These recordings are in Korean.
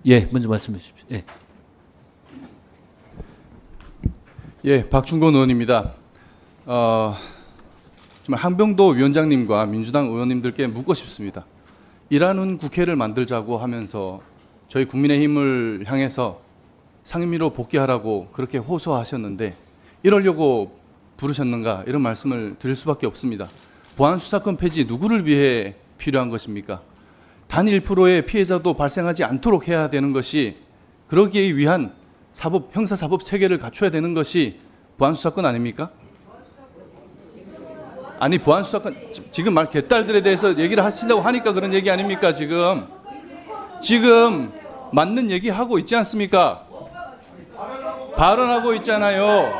예, 먼저 말씀해 주십시오. 예. 예, 박충곤 의원입니다. 정말 한병도 위원장님과 민주당 의원님들께 묻고 싶습니다. 일하는 국회를 만들자고 하면서 저희 국민의힘을 향해서 상임위로 복귀하라고 그렇게 호소하셨는데 이러려고 부르셨는가 이런 말씀을 드릴 수밖에 없습니다. 보안수사권 폐지 누구를 위해 필요한 것입니까? 단 1%의 피해자도 발생하지 않도록 해야 되는 것이, 그러기 위한 형사사법 체계를 갖춰야 되는 것이 보안수사권 아닙니까? 아니, 보안수사권, 지금 개딸들에 대해서 얘기를 하신다고 하니까 그런 얘기 아닙니까? 지금 맞는 얘기 하고 있지 않습니까? 발언하고 있잖아요.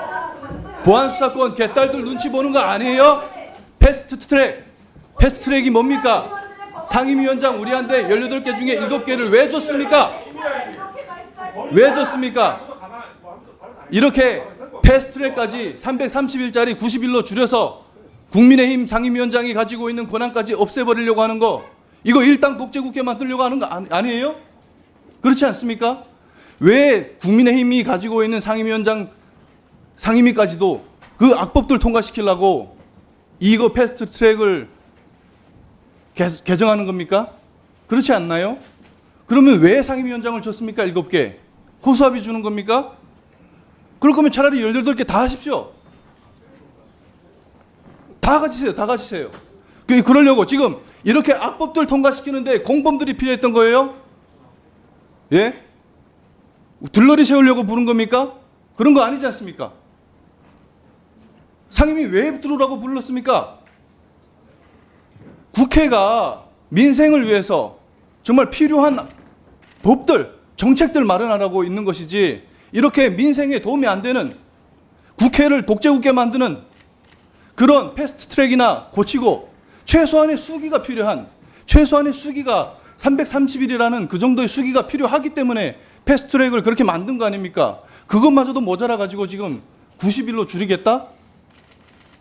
보안수사권 개딸들 눈치 보는 거 아니에요? 패스트트랙이 뭡니까? 상임위원장 우리한테 18개 중에 7개를 왜 줬습니까? 왜 줬습니까? 이렇게 패스트트랙까지 330일짜리 90일로 줄여서 국민의힘 상임위원장이 가지고 있는 권한까지 없애버리려고 하는 거, 이거 일당 독재국회 만들려고 하는 거 아니에요? 그렇지 않습니까? 왜 국민의힘이 가지고 있는 상임위원장 상임위까지도 그 악법들 통과시키려고 이거 패스트트랙을 개정하는 겁니까? 그렇지 않나요? 그러면 왜 상임위원장을 줬습니까? 7개. 호수아비 주는 겁니까? 그럴 거면 차라리 18개 다 하십시오. 다 가지세요. 그러려고 지금 이렇게 악법들 통과시키는데 공범들이 필요했던 거예요? 예? 들러리 세우려고 부른 겁니까? 그런 거 아니지 않습니까? 상임위 왜 들어오라고 불렀습니까? 국회가 민생을 위해서 정말 필요한 법들, 정책들 마련하라고 있는 것이지, 이렇게 민생에 도움이 안 되는 국회를 독재국회 만드는 그런 패스트트랙이나 고치고 최소한의 수기가 필요한, 최소한의 수기가 330일이라는 그 정도의 수기가 필요하기 때문에 패스트트랙을 그렇게 만든 거 아닙니까? 그것마저도 모자라 가지고 지금 90일로 줄이겠다?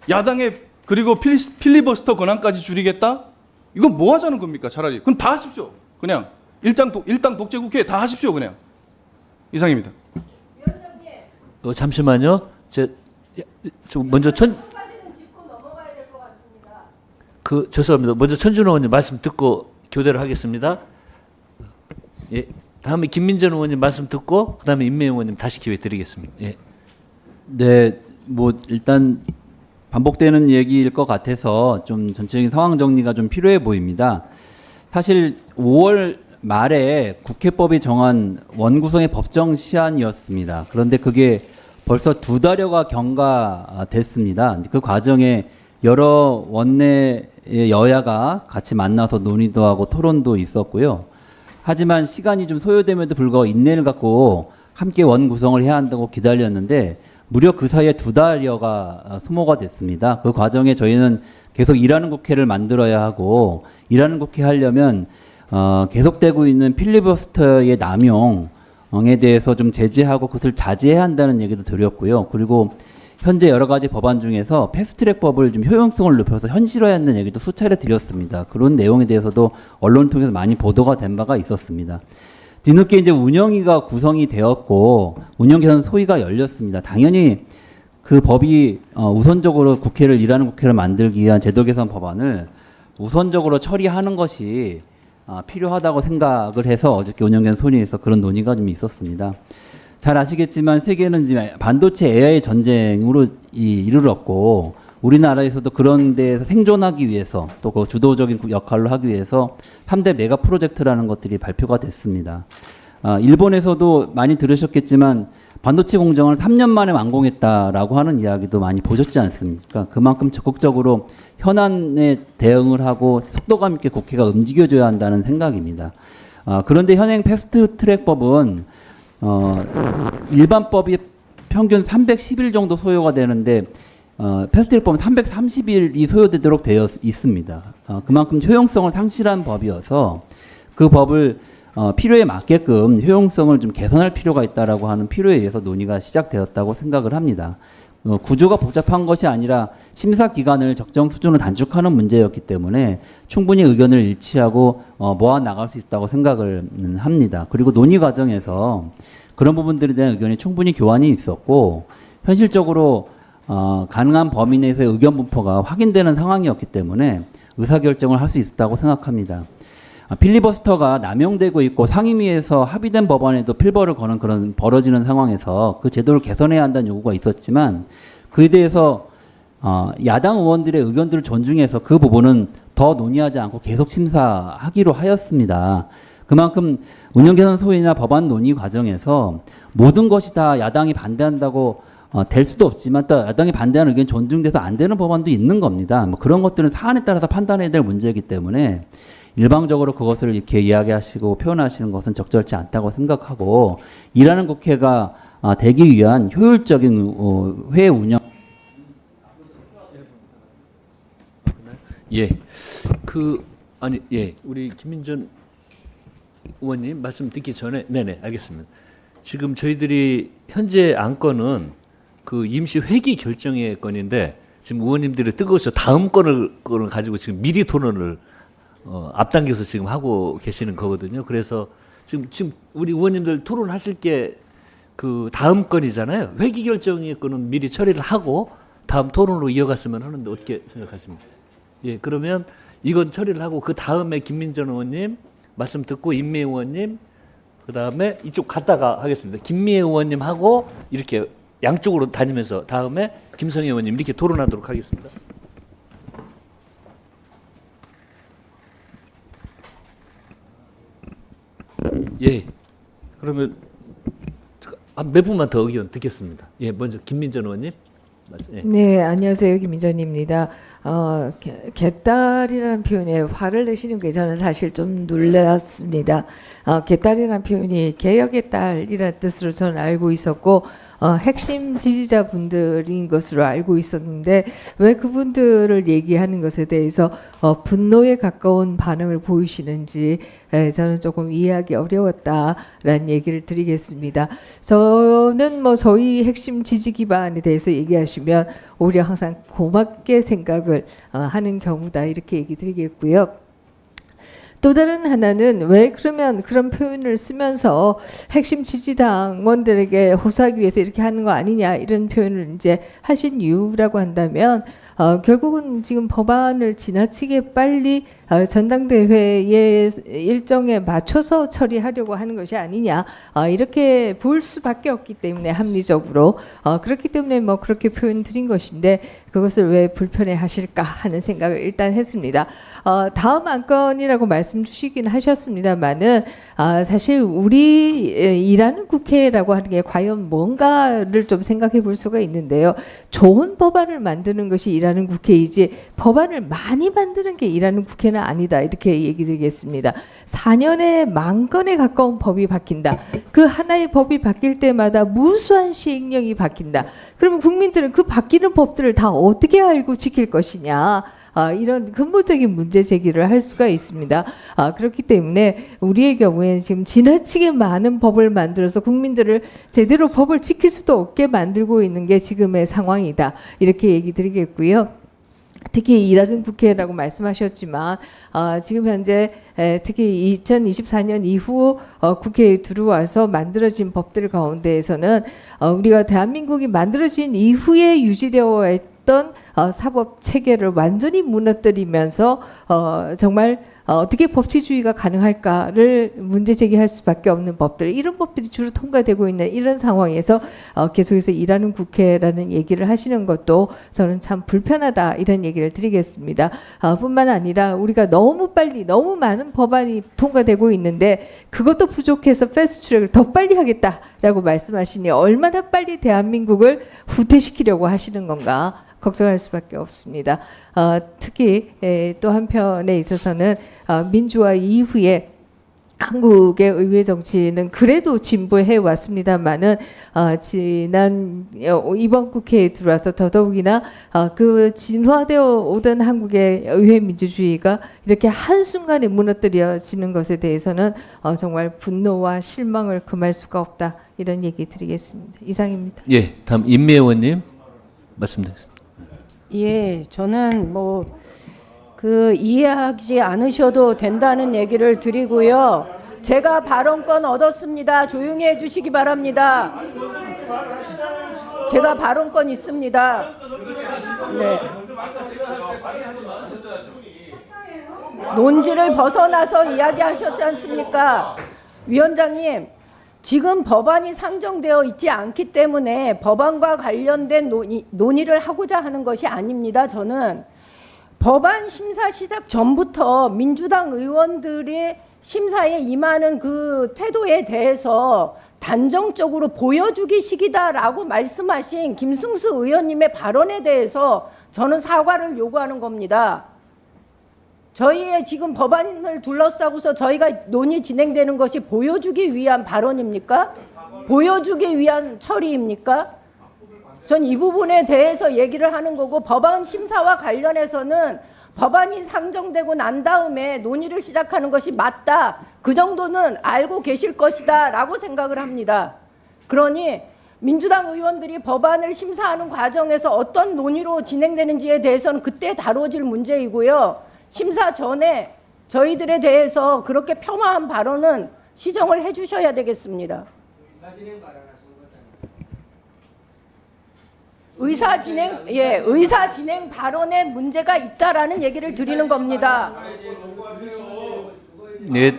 야당의 그리고 필리버스터 권한까지 줄이겠다? 이건 뭐 하자는 겁니까? 차라리 그럼 다 하십시오. 그냥 일당 독재국회 다 하십시오. 그냥. 이상입니다. 잠시만요. 먼저 죄송합니다. 먼저 천준호 의원님 말씀 듣고 교대를 하겠습니다. 예. 다음에 김민전 의원님 말씀 듣고 그다음에 임명희 의원님 다시 기회 드리겠습니다. 예. 네, 뭐 일단 반복되는 얘기일 것 같아서 좀 전체적인 상황 정리가 좀 필요해 보입니다. 사실 5월 말에 국회법이 정한 원구성의 법정 시한이었습니다. 그런데 그게 벌써 2달여가 경과됐습니다. 그 과정에 여러 원내의 여야가 같이 만나서 논의도 하고 토론도 있었고요. 하지만 시간이 좀 소요됨에도 불구하고 인내를 갖고 함께 원구성을 해야 한다고 기다렸는데 무려 그 사이에 2달여가 소모가 됐습니다. 그 과정에 저희는 계속 일하는 국회를 만들어야 하고, 일하는 국회 하려면 계속되고 있는 필리버스터의 남용에 대해서 좀 제재하고 그것을 자제해야 한다는 얘기도 드렸고요. 그리고 현재 여러 가지 법안 중에서 패스트트랙법을 좀 효용성을 높여서 현실화하는 얘기도 수차례 드렸습니다. 그런 내용에 대해서도 언론 통해서 많이 보도가 된 바가 있었습니다. 뒤늦게 이제 운영위가 구성이 되었고 운영 개선 소위가 열렸습니다. 당연히 그 법이 우선적으로 일하는 국회를 만들기 위한 제도 개선 법안을 우선적으로 처리하는 것이 필요하다고 생각을 해서 어저께 운영 개선 소위에서 그런 논의가 좀 있었습니다. 잘 아시겠지만 세계는 지금 반도체 AI 전쟁으로 이르렀고 우리나라에서도 그런 데에서 생존하기 위해서 또 그 주도적인 역할로 하기 위해서 3대 메가 프로젝트라는 것들이 발표가 됐습니다. 일본에서도 많이 들으셨겠지만 반도체 공정을 3년 만에 완공했다라고 하는 이야기도 많이 보셨지 않습니까? 그만큼 적극적으로 현안에 대응을 하고 속도감 있게 국회가 움직여줘야 한다는 생각입니다. 그런데 현행 패스트트랙법은 일반법이 평균 310일 정도 소요가 되는데 패스트트랙법은 330일이 소요되도록 되어 있습니다. 그만큼 효용성을 상실한 법이어서 그 법을 필요에 맞게끔 효용성을 좀 개선할 필요가 있다라고 하는 필요에 의해서 논의가 시작되었다고 생각을 합니다. 구조가 복잡한 것이 아니라 심사 기간을 적정 수준으로 단축하는 문제였기 때문에 충분히 의견을 일치하고 모아 나갈 수 있다고 생각을 합니다. 그리고 논의 과정에서 그런 부분들에 대한 의견이 충분히 교환이 있었고 현실적으로 가능한 범위 내에서의 의견 분포가 확인되는 상황이었기 때문에 의사결정을 할 수 있었다고 생각합니다. 필리버스터가 남용되고 있고 상임위에서 합의된 법안에도 필버를 거는 그런 벌어지는 상황에서 그 제도를 개선해야 한다는 요구가 있었지만 그에 대해서 야당 의원들의 의견들을 존중해서 그 부분은 더 논의하지 않고 계속 심사하기로 하였습니다. 그만큼 운영개선 소위나 법안 논의 과정에서 모든 것이 다 야당이 반대한다고 될 수도 없지만 또 야당이 반대하는 의견이 존중돼서 안 되는 법안도 있는 겁니다. 뭐 그런 것들은 사안에 따라서 판단해야 될 문제이기 때문에 일방적으로 그것을 이렇게 이야기하시고 표현하시는 것은 적절치 않다고 생각하고 일하는 국회가 되기 위한 효율적인 회의 운영. 예, 우리 김민전 의원님 말씀 듣기 전에, 네네, 알겠습니다. 지금 저희들이 현재 안건은 그 임시 회기 결정의 건인데 지금 의원님들이 뜨거워서 다음 건을 가지고 지금 미리 토론을 앞당겨서 지금 하고 계시는 거거든요. 그래서 지금 우리 의원님들 토론하실 게 그 다음 건이잖아요. 회기 결정의 건은 미리 처리를 하고 다음 토론으로 이어갔으면 하는데 어떻게 생각하십니까? 예, 그러면 이건 처리를 하고 그 다음에 김민전 의원님 말씀 듣고 임미애 의원님 그 다음에 이쪽 갔다가 하겠습니다. 김미애 의원님 하고 이렇게 양쪽으로 다니면서 다음에 김성애 의원님 이렇게 토론하도록 하겠습니다. 예, 그러면 몇 분만 더 의견 듣겠습니다. 예, 먼저 김민전 의원님. 예. 네, 안녕하세요. 김민전입니다. 개딸이라는 표현에 화를 내시는 게 저는 사실 좀 놀랐습니다. 개딸이라는 표현이 개혁의 딸이라는 뜻으로 저는 알고 있었고 핵심 지지자분들인 것으로 알고 있었는데 왜 그분들을 얘기하는 것에 대해서 분노에 가까운 반응을 보이시는지 저는 조금 이해하기 어려웠다라는 얘기를 드리겠습니다. 저는 뭐 저희 핵심 지지 기반에 대해서 얘기하시면 오히려 항상 고맙게 생각을 하는 경우다 이렇게 얘기 드리겠고요. 또 다른 하나는 왜 그러면 그런 표현을 쓰면서 핵심 지지당원들에게 호소하기 위해서 이렇게 하는 거 아니냐 이런 표현을 이제 하신 이유라고 한다면 결국은 지금 법안을 지나치게 빨리 전당대회의 일정에 맞춰서 처리하려고 하는 것이 아니냐 이렇게 볼 수밖에 없기 때문에 합리적으로 그렇기 때문에 뭐 그렇게 표현 드린 것인데 그것을 왜 불편해 하실까 하는 생각을 일단 했습니다. 다음 안건이라고 말씀 주시긴 하셨습니다만은 사실 우리 일하는 국회라고 하는 게 과연 뭔가를 좀 생각해 볼 수가 있는데요. 좋은 법안을 만드는 것이 일하는 국회이지 법안을 많이 만드는 게 일하는 국회는 아니다 이렇게 얘기 드리겠습니다. 4년에 10,000건에 가까운 법이 바뀐다. 그 하나의 법이 바뀔 때마다 무수한 시행령이 바뀐다. 그러면 국민들은 그 바뀌는 법들을 다 어떻게 알고 지킬 것이냐. 이런 근본적인 문제 제기를 할 수가 있습니다. 그렇기 때문에 우리의 경우에는 지금 지나치게 많은 법을 만들어서 국민들을 제대로 법을 지킬 수도 없게 만들고 있는 게 지금의 상황이다. 이렇게 얘기 드리겠고요. 특히 일하는 국회라고 말씀하셨지만 지금 현재 특히 2024년 이후 국회에 들어와서 만들어진 법들 가운데에서는 우리가 대한민국이 만들어진 이후에 유지되어 있던 사법 체계를 완전히 무너뜨리면서 정말 어떻게 법치주의가 가능할까를 문제 제기할 수밖에 없는 법들 이런 법들이 주로 통과되고 있는 이런 상황에서 계속해서 일하는 국회라는 얘기를 하시는 것도 저는 참 불편하다 이런 얘기를 드리겠습니다. 뿐만 아니라 우리가 너무 빨리 너무 많은 법안이 통과되고 있는데 그것도 부족해서 패스트트랙을 더 빨리 하겠다라고 말씀하시니 얼마나 빨리 대한민국을 후퇴시키려고 하시는 건가 걱정할 수밖에 없습니다. 특히 또 한편에 있어서는 민주화 이후에 한국의 의회 정치는 그래도 진보해 왔습니다만은 지난 이번 국회에 들어와서 더더욱이나 그 진화되어 오던 한국의 의회 민주주의가 이렇게 한순간에 무너뜨려지는 것에 대해서는 정말 분노와 실망을 금할 수가 없다 이런 얘기 드리겠습니다. 이상입니다. 예, 다음 임미애 의원님. 말씀드리겠습니다. 예, 저는 뭐 이해하지 않으셔도 된다는 얘기를 드리고요. 제가 발언권 얻었습니다. 조용히 해주시기 바랍니다. 제가 발언권 있습니다. 네. 논지를 벗어나서 이야기하셨지 않습니까? 위원장님, 지금 법안이 상정되어 있지 않기 때문에 법안과 관련된 논의를 하고자 하는 것이 아닙니다. 저는 법안 심사 시작 전부터 민주당 의원들의 심사에 임하는 그 태도에 대해서 단정적으로 보여주기식이다라고 말씀하신 김승수 의원님의 발언에 대해서 저는 사과를 요구하는 겁니다. 저희의 지금 법안을 둘러싸고서 저희가 논의 진행되는 것이 보여주기 위한 발언입니까? 보여주기 위한 처리입니까? 전 이 부분에 대해서 얘기를 하는 거고, 법안 심사와 관련해서는 법안이 상정되고 난 다음에 논의를 시작하는 것이 맞다, 그 정도는 알고 계실 것이다 라고 생각을 합니다. 그러니 민주당 의원들이 법안을 심사하는 과정에서 어떤 논의로 진행되는지에 대해서는 그때 다뤄질 문제이고요. 심사 전에 저희들에 대해서 그렇게 폄하한 발언은 시정을 해 주셔야 되겠습니다. 의사 진행 발언에 문제가 있다라는 얘기를 드리는 겁니다. 네,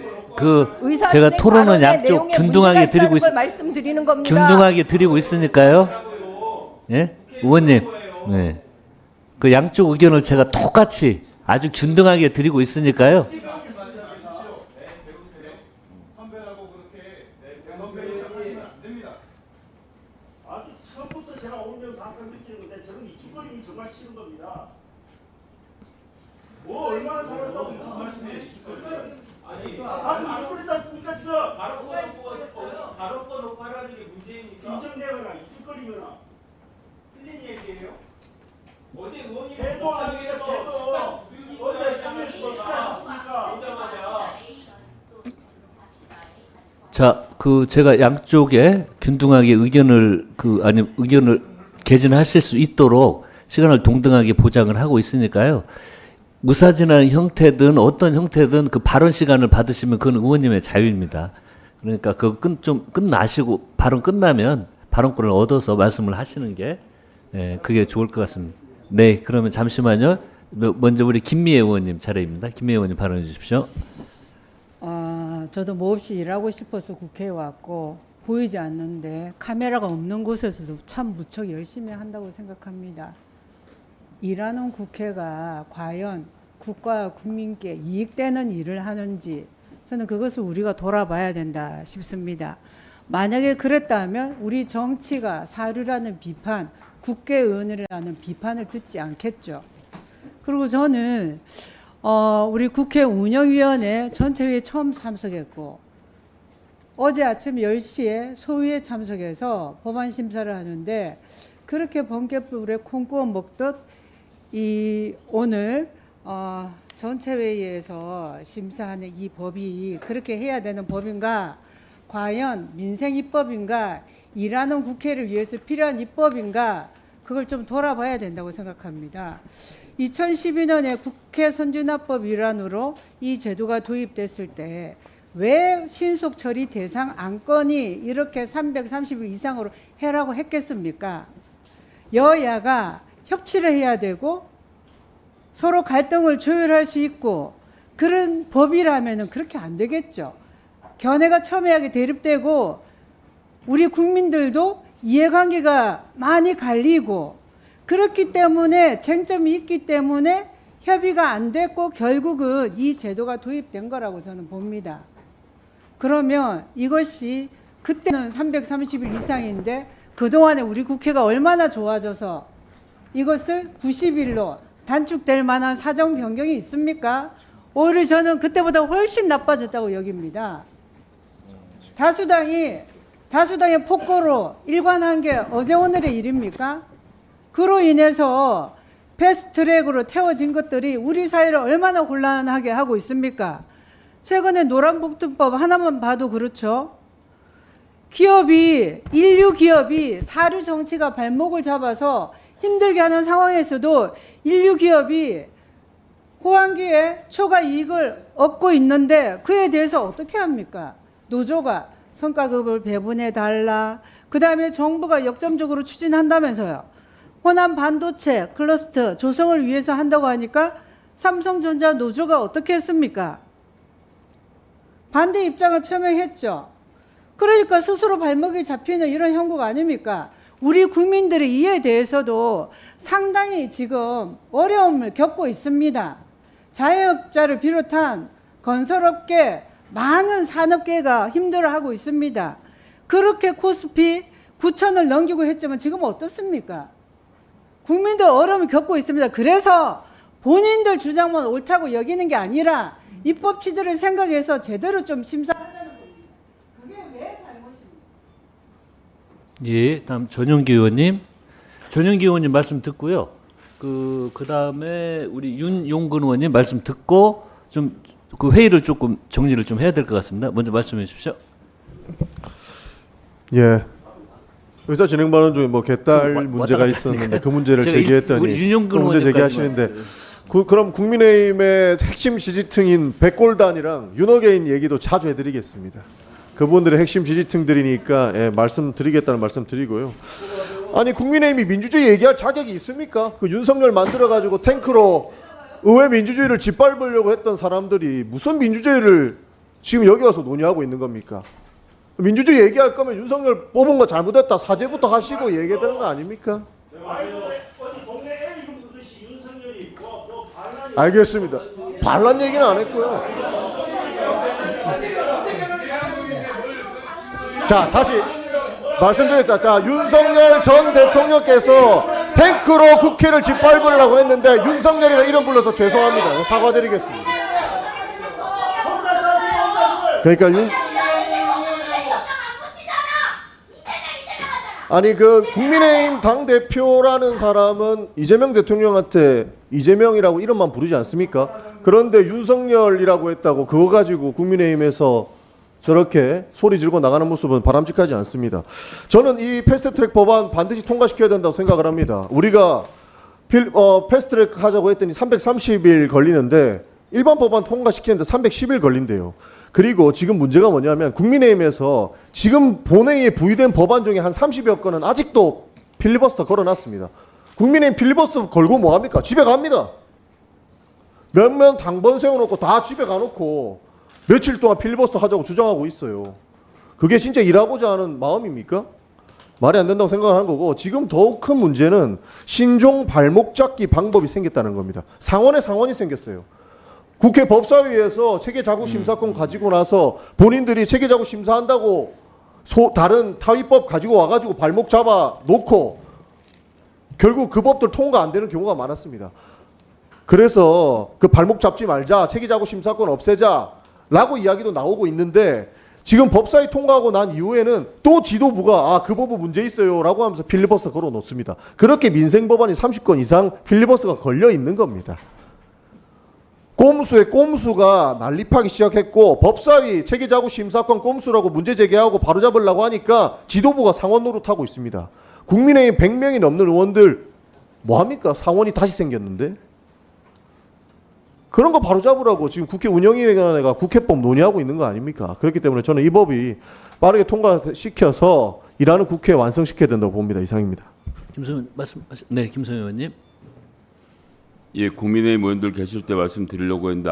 제가 토론은 양쪽 균등하게 드리고 말씀드리는 겁니다. 균등하게 드리고 있으니까요. 예, 의원님, 네, 그 양쪽 의견을 제가 똑같이 아주 균등하게 드리고 있으니까요. 아주 처음부터 제가 오면서 항상 느끼는 건데 저는 이 짓거림이 정말 싫은 겁니다. 뭐 얼마나 잘한다고 무슨 말씀이에요? 아니 이짓거리지 않습니까 지금? 발언권 오파라는 게 문제입니까? 인정되거나 이짓거리거나 틀린 얘기예요? 어제 의원님 대도 아니겠어 대도 어제 상에서 어떻게 하셨습니까? 오자마자 자, 제가 양쪽에 균등하게 의견을 개진하실 수 있도록 시간을 동등하게 보장을 하고 있으니까요. 무사진한 형태든 어떤 형태든 그 발언 시간을 받으시면 그건 의원님의 자유입니다. 그러니까 좀 끝나시고 발언 끝나면 발언권을 얻어서 말씀을 하시는 게 그게 좋을 것 같습니다. 네, 그러면 잠시만요. 먼저 우리 김미애 의원님 차례입니다. 김미애 의원님 발언해 주십시오. 저도 몹시 일하고 싶어서 국회에 왔고 보이지 않는데 카메라가 없는 곳에서도 참 무척 열심히 한다고 생각합니다. 일하는 국회가 과연 국가와 국민께 이익되는 일을 하는지 저는 그것을 우리가 돌아봐야 된다 싶습니다. 만약에 그랬다면 우리 정치가 사류라는 비판, 국회의원이라는 비판을 듣지 않겠죠. 그리고 저는 우리 국회 운영위원회 전체회의에 처음 참석했고 어제 아침 10시에 소위에 참석해서 법안 심사를 하는데 그렇게 번개불에 콩 구워 먹듯 오늘 전체회의에서 심사하는 이 법이 그렇게 해야 되는 법인가, 과연 민생 입법인가, 일하는 국회를 위해서 필요한 입법인가, 그걸 좀 돌아봐야 된다고 생각합니다. 2012년에 국회 선진화법 일환으로 이 제도가 도입됐을 때 왜 신속 처리 대상 안건이 이렇게 330일 이상으로 해라고 했겠습니까? 여야가 협치를 해야 되고 서로 갈등을 조율할 수 있고 그런 법이라면 그렇게 안 되겠죠. 견해가 첨예하게 대립되고 우리 국민들도 이해관계가 많이 갈리고 그렇기 때문에 쟁점이 있기 때문에 협의가 안 됐고 결국은 이 제도가 도입된 거라고 저는 봅니다. 그러면 이것이 그때는 330일 이상인데 그동안에 우리 국회가 얼마나 좋아져서 이것을 90일로 단축될 만한 사정 변경이 있습니까? 오히려 저는 그때보다 훨씬 나빠졌다고 여깁니다. 다수당의 폭거로 일관한 게 어제 오늘의 일입니까? 그로 인해서 패스트트랙으로 태워진 것들이 우리 사회를 얼마나 혼란하게 하고 있습니까? 최근에 노란봉투법 하나만 봐도 그렇죠. 인류 기업이 사류 정치가 발목을 잡아서 힘들게 하는 상황에서도 인류 기업이 호황기에 초과 이익을 얻고 있는데 그에 대해서 어떻게 합니까? 노조가 성과급을 배분해 달라. 그다음에 정부가 역점적으로 추진한다면서요. 호남 반도체 클러스터 조성을 위해서 한다고 하니까 삼성전자 노조가 어떻게 했습니까? 반대 입장을 표명했죠. 그러니까 스스로 발목이 잡히는 이런 형국 아닙니까? 우리 국민들의 이에 대해서도 상당히 지금 어려움을 겪고 있습니다. 자영업자를 비롯한 건설업계, 많은 산업계가 힘들어하고 있습니다. 그렇게 코스피 9천을 넘기고 했지만 지금 어떻습니까? 국민들 어려움을 겪고 있습니다. 그래서 본인들 주장만 옳다고 여기는 게 아니라 입법 취지를 생각해서 제대로 좀 심사하자는 겁니다. 그게 왜 잘못입니까? 예, 다음 전용기 의원님. 전용기 의원님 말씀 듣고요. 그다음에 우리 윤용근 의원님 말씀 듣고 좀 그 회의를 조금 정리를 좀 해야 될 것 같습니다. 먼저 말씀해 주십시오. 예. 의사진행반원 중에 뭐 개딸 문제가 있었는데 그 문제를 제가 우리 제기했더니 윤용근 또 문제 의원님까지만. 제기하시는데 그럼 국민의힘의 핵심 지지층인 백골단이랑 윤호개인 얘기도 자주 해드리겠습니다. 그분들의 핵심 지지층들이니까 예, 말씀드리겠다는 말씀드리고요. 아니 국민의힘이 민주주의 얘기할 자격이 있습니까? 그 윤석열 만들어가지고 탱크로 의회 민주주의를 짓밟으려고 했던 사람들이 무슨 민주주의를 지금 여기 와서 논의하고 있는 겁니까? 민주주의 얘기할 거면 윤석열 뽑은 거 잘못했다 사죄부터 하시고 얘기해야 되는 거 아닙니까? 어디 동네 애 이름 그것이 윤석열이 반란이 알겠습니다. 반란 얘기는 안 했고요. 자, 다시 말씀드렸죠. 자, 윤석열 전 대통령께서 탱크로 국회를 짓밟으려고 했는데 윤석열이라는 이름 불러서 죄송합니다. 사과드리겠습니다. 그러니까 아니 그 국민의힘 당 대표라는 사람은 이재명 대통령한테 이재명이라고 이름만 부르지 않습니까? 그런데 윤석열이라고 했다고 그거 가지고 국민의힘에서 저렇게 소리 지르고 나가는 모습은 바람직하지 않습니다. 저는 이 패스트트랙 법안 반드시 통과시켜야 된다고 생각을 합니다. 우리가 패스트트랙 하자고 했더니 330일 걸리는데 일반 법안 통과시키는데 310일 걸린대요. 그리고 지금 문제가 뭐냐면 국민의힘에서 지금 본회의에 부의된 법안 중에 한 30여 건은 아직도 필리버스터 걸어놨습니다. 국민의힘 필리버스터 걸고 뭐합니까? 집에 갑니다. 몇몇 당번 세워놓고 다 집에 가놓고 며칠 동안 필리버스터 하자고 주장하고 있어요. 그게 진짜 일하고자 하는 마음입니까? 말이 안 된다고 생각을 하는 거고 지금 더욱 큰 문제는 신종 발목 잡기 방법이 생겼다는 겁니다. 상원에 상원이 생겼어요. 국회 법사위에서 체계자구심사권 가지고 나서 본인들이 체계자구 심사한다고 다른 타위법 가지고 와가지고 발목 잡아 놓고 결국 그 법들 통과 안 되는 경우가 많았습니다. 그래서 그 발목 잡지 말자, 체계자구심사권 없애자 라고 이야기도 나오고 있는데 지금 법사위 통과하고 난 이후에는 또 지도부가 그 법은 문제 있어요 라고 하면서 필리버스터 걸어 놓습니다. 그렇게 민생법안이 30건 이상 필리버스터가 걸려 있는 겁니다. 꼼수에 꼼수가 난립하기 시작했고 법사위 체계자구심사권 꼼수라고 문제 제기하고 바로잡으려고 하니까 지도부가 상원 노릇하고 있습니다. 국민의힘 100명이 넘는 의원들 뭐합니까? 상원이 다시 생겼는데 그런 거 바로잡으라고 지금 국회 운영위원회가 국회법 논의하고 있는 거 아닙니까? 그렇기 때문에 저는 이 법이 빠르게 통과시켜서 일하는 국회 완성시켜야 된다고 봅니다. 이상입니다. 김성현 네, 김성현 의원님. 예, 국민의힘 의원들 계실 때 말씀드리려고 했는데